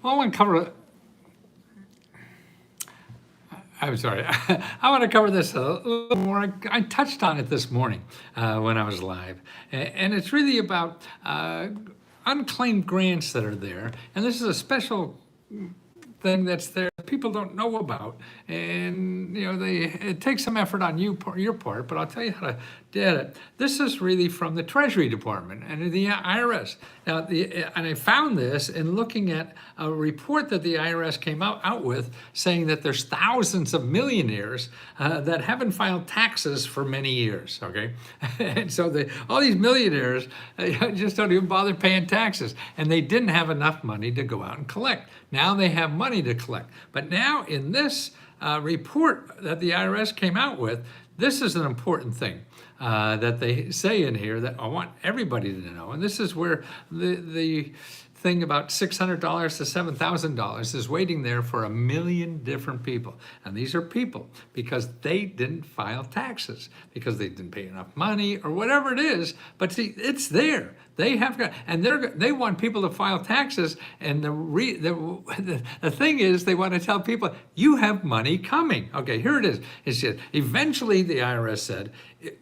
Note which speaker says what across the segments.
Speaker 1: Well, I want to cover. I'm sorry. I want to cover this a little more. I touched on it this morning when I was live, and it's really about unclaimed grants that are there. And this is a special thing that's there people don't know about, and it takes some effort on your part, but I'll tell you how to get it. This is really from the Treasury Department and the IRS. Now, and I found this in looking at a report that the IRS came out with, saying that there's thousands of millionaires that haven't filed taxes for many years. Okay, and so all these millionaires just don't even bother paying taxes, and they didn't have enough money to go out and collect. Now they have money to collect. But now in this report that the IRS came out with, this is an important thing that they say in here that I want everybody to know. And this is where the thing about $600 to $7,000 is waiting there for 1 million different people. And these are people because they didn't file taxes, because they didn't pay enough money or whatever it is. But see, it's there. They have got, and they want people to file taxes. And the thing is, they want to tell people, you have money coming. Okay, here it is. It said, eventually, the IRS said,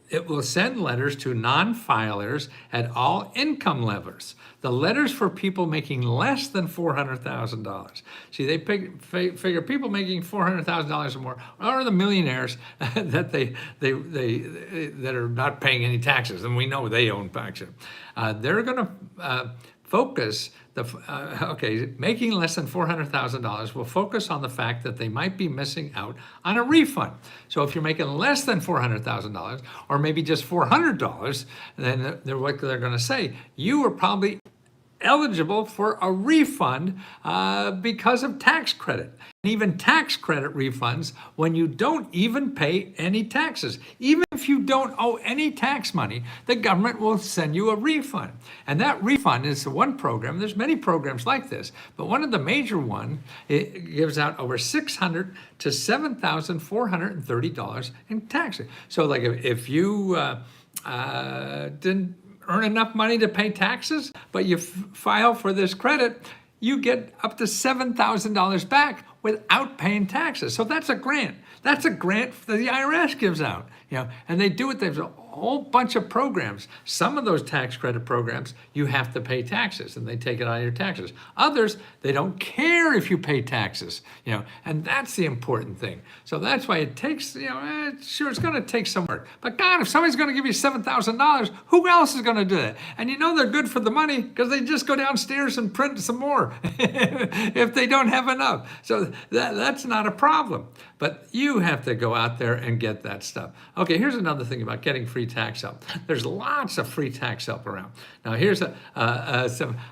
Speaker 1: it will send letters to non-filers at all income levels. The letters for people making less than $400,000. See, they figure people making $400,000 or more are the millionaires that that are not paying any taxes, and we know they own taxes. They're going to focus making less than $400,000 will focus on the fact that they might be missing out on a refund. So if you're making less than $400,000 or maybe just $400, then what they're going to say, you are probably eligible for a refund because of tax credit. And even tax credit refunds when you don't even pay any taxes. Even if you don't owe any tax money, the government will send you a refund. And that refund is one program. There's many programs like this, but one of the major ones, it gives out over $600 to $7,430 in taxes. So like if you didn't earn enough money to pay taxes, but you file for this credit, you get up to $7,000 back without paying taxes. So that's a grant. That's a grant that the IRS gives out, and they do it. There's a whole bunch of programs. Some of those tax credit programs, you have to pay taxes, and they take it out of your taxes. Others, they don't care if you pay taxes, and that's the important thing. So that's why it takes, sure, it's going to take some work. But God, if somebody's going to give you $7,000, who else is going to do that? And they're good for the money because they just go downstairs and print some more if they don't have enough. So that's not a problem. But you have to go out there and get that stuff. Okay, here's another thing about getting free tax help. There's lots of free tax help around. Now, here's some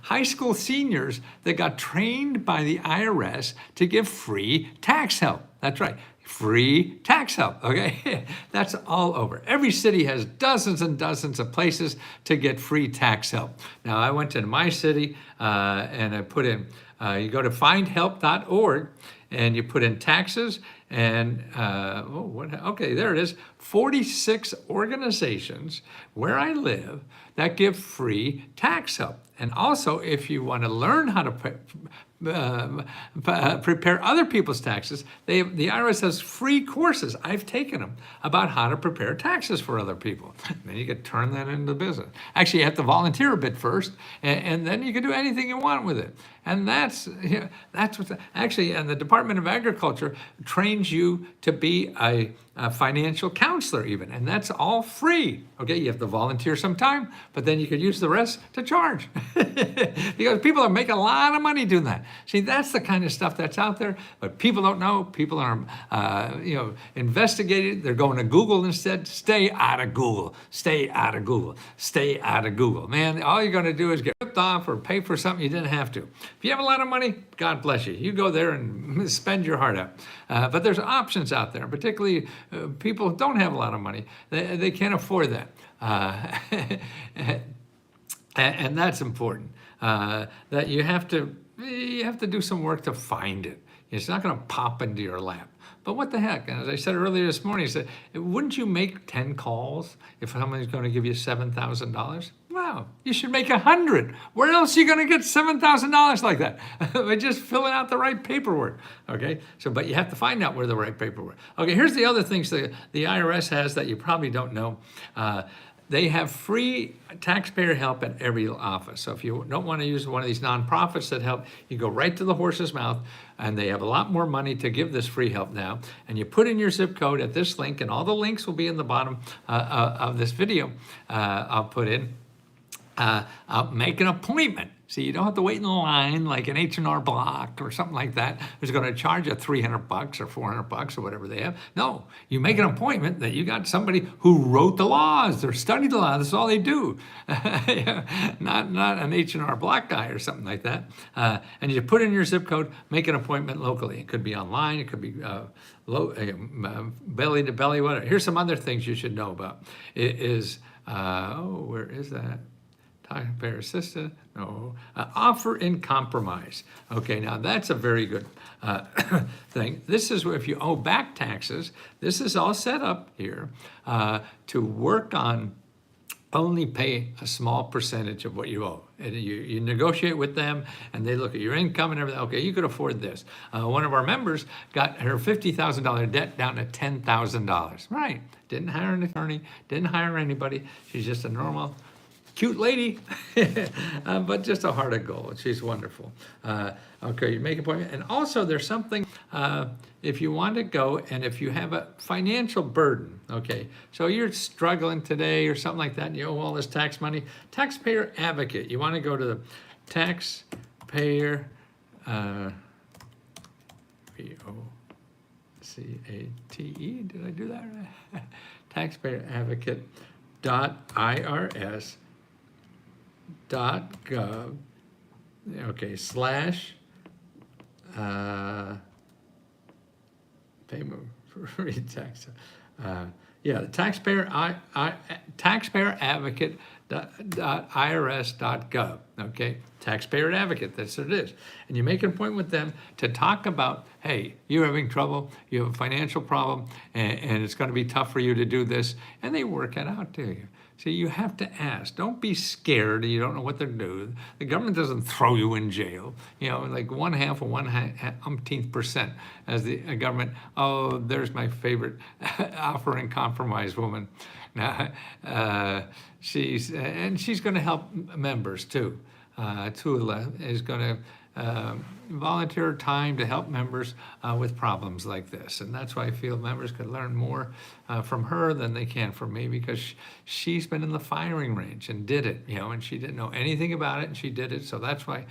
Speaker 1: high school seniors that got trained by the IRS to give free tax help. That's right. Free tax help, okay? That's all over. Every city has dozens and dozens of places to get free tax help. Now, I went to my city and I put in, you go to findhelp.org and you put in taxes and, okay, there it is. 46 organizations where I live that give free tax help. And also, if you want to learn how to prepare other people's taxes, the IRS has free courses. I've taken them about how to prepare taxes for other people. Then you can turn that into business. Actually, you have to volunteer a bit first, and then you can do anything you want with it. And that's what's actually, and the Department of Agriculture trains you to be a financial counselor even, and that's all free. Okay, you have to volunteer some time, but then you could use the rest to charge because people are making a lot of money doing that. See, that's the kind of stuff that's out there, but people don't know. People are, investigating. They're going to Google instead. Stay out of Google. Stay out of Google. Stay out of Google. Man, all you're going to do is get ripped off or pay for something you didn't have to. If you have a lot of money, God bless you. You go there and spend your heart out. But there's options out there, particularly people who don't have a lot of money. They can't afford that. And that's important. That you have to do some work to find it. It's not going to pop into your lap. But what the heck? And as I said earlier this morning, I said, wouldn't you make 10 calls if somebody's going to give you $7,000? Wow, you should make 100. Where else are you going to get $7,000 like that? By just filling out the right paperwork. Okay, so but you have to find out where the right paperwork. Okay, here's the other things that the IRS has that you probably don't know. They have free taxpayer help at every office. So if you don't want to use one of these nonprofits that help, you go right to the horse's mouth, and they have a lot more money to give this free help now. And you put in your zip code at this link, and all the links will be in the bottom of this video. I'll put in. Make an appointment. So you don't have to wait in line like an H&R Block or something like that who's going to charge you $300 or $400 or whatever they have. No, you make an appointment that you got somebody who wrote the laws or studied the law. That's all they do. not an H&R Block guy or something like that. And you put in your zip code, make an appointment locally. It could be online. It could be belly to belly, whatever. Here's some other things you should know about. It is, where is that? Taxpayer assistance, no. Offer in compromise. Okay, now that's a very good thing. This is where if you owe back taxes, this is all set up here to work on only pay a small percentage of what you owe. And you negotiate with them, and they look at your income and everything. Okay, you could afford this. One of our members got her $50,000 debt down to $10,000. Right, didn't hire an attorney, didn't hire anybody. She's just a normal, cute lady, but just a heart of gold. She's wonderful. Okay, you make an appointment. And also there's something, if you want to go and if you have a financial burden, okay, so you're struggling today or something like that and you owe all this tax money, taxpayer advocate. You want to go to the taxpayer, V-O-C-A-T-E, did I do that right? taxpayeradvocate.irs.gov, okay, slash payment for tax. Yeah, the taxpayer advocate.irs.gov. Okay, taxpayer advocate, that's what it is. And you make an appointment with them to talk about, hey, you're having trouble, you have a financial problem, and it's going to be tough for you to do this, and they work it out to you. So you have to ask. Don't be scared. You don't know what they're doing. The government doesn't throw you in jail. You know, like 1/2 of 1/10% as the government. Oh, there's my favorite offer and compromise woman. Now, she's going to help members too. Tula is going to volunteer time to help members with problems like this. And that's why I feel members could learn more from her than they can from me, because she's been in the firing range and did it, you know, and she didn't know anything about it and she did it. So that's why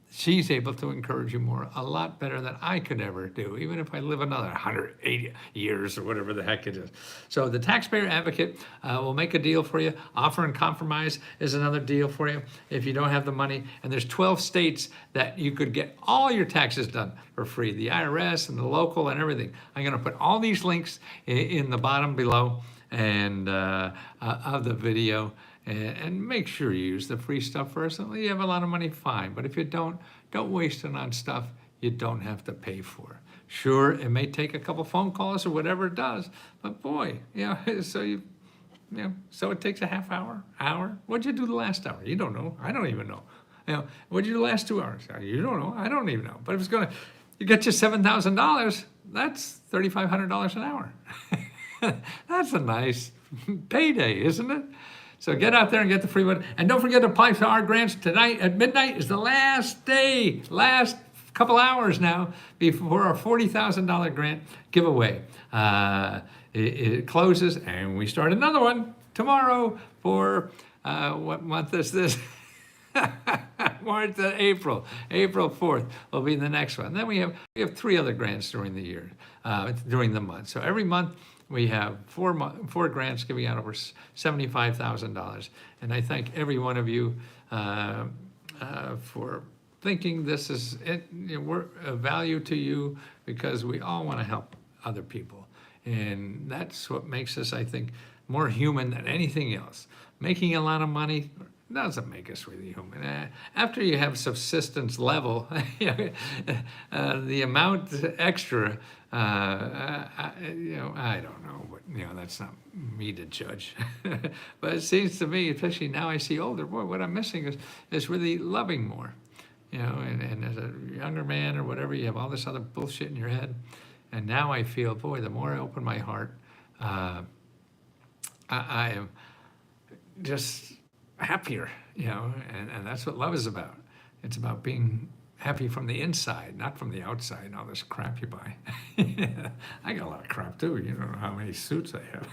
Speaker 1: she's able to encourage you more, a lot better than I could ever do, even if I live another 180 years or whatever the heck it is. So the taxpayer advocate will make a deal for you. Offer and compromise is another deal for you if you don't have the money. And there's 12 states that you could get all your taxes done for free, the IRS and the local and everything. I'm going to put all these links in the bottom below and of the video. And make sure you use the free stuff first. And you have a lot of money, fine. But if you don't waste it on stuff you don't have to pay for. Sure, it may take a couple phone calls or whatever it does, but boy, you know, so it takes a half hour. What'd you do the last hour? You don't know. I don't even know. You know, what'd you do the last 2 hours? You don't know. I don't even know. But if it's going to, you get you $7,000, that's $3,500 an hour. That's a nice payday, isn't it? So get out there and get the free one. And don't forget to apply for our grants. Tonight at midnight is the last day, last couple hours now before our $40,000 grant giveaway. It closes and we start another one tomorrow for, what month is this? March to April. April 4th will be the next one. Then we have 3 other grants during the year, during the month. So every month, we have 4 grants giving out over $75,000. And I thank every one of you for thinking this is we're a value to you, because we all want to help other people. And that's what makes us, I think, more human than anything else. Making a lot of money, doesn't make us really human. After you have subsistence level, you know, the amount extra, I don't know, but that's not me to judge. But it seems to me, especially now I see older, boy, what I'm missing is really loving more. And as a younger man or whatever, you have all this other bullshit in your head. And now I feel, boy, the more I open my heart, I am just happier, and that's what love is about. It's about being happy from the inside, not from the outside and all this crap you buy. I got a lot of crap too. You don't know how many suits I have.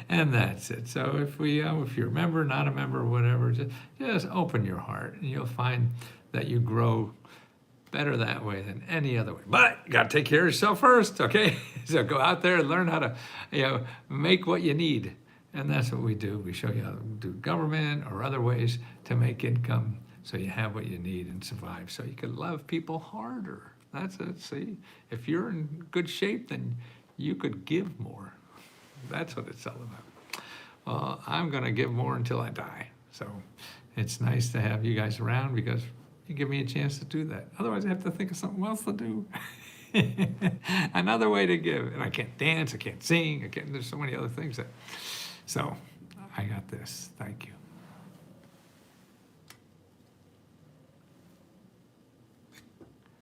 Speaker 1: And that's it. So if you're a member, not a member, whatever, just open your heart and you'll find that you grow better that way than any other way. But you got to take care of yourself first, okay? So go out there and learn how to, make what you need. And that's what we do. We show you how to do government or other ways to make income so you have what you need and survive so you can love people harder. That's it, see? If you're in good shape, then you could give more. That's what it's all about. Well, I'm going to give more until I die. So it's nice to have you guys around because you give me a chance to do that. Otherwise, I have to think of something else to do. Another way to give. And I can't dance, I can't sing, there's so many other things that. So I got this. Thank you.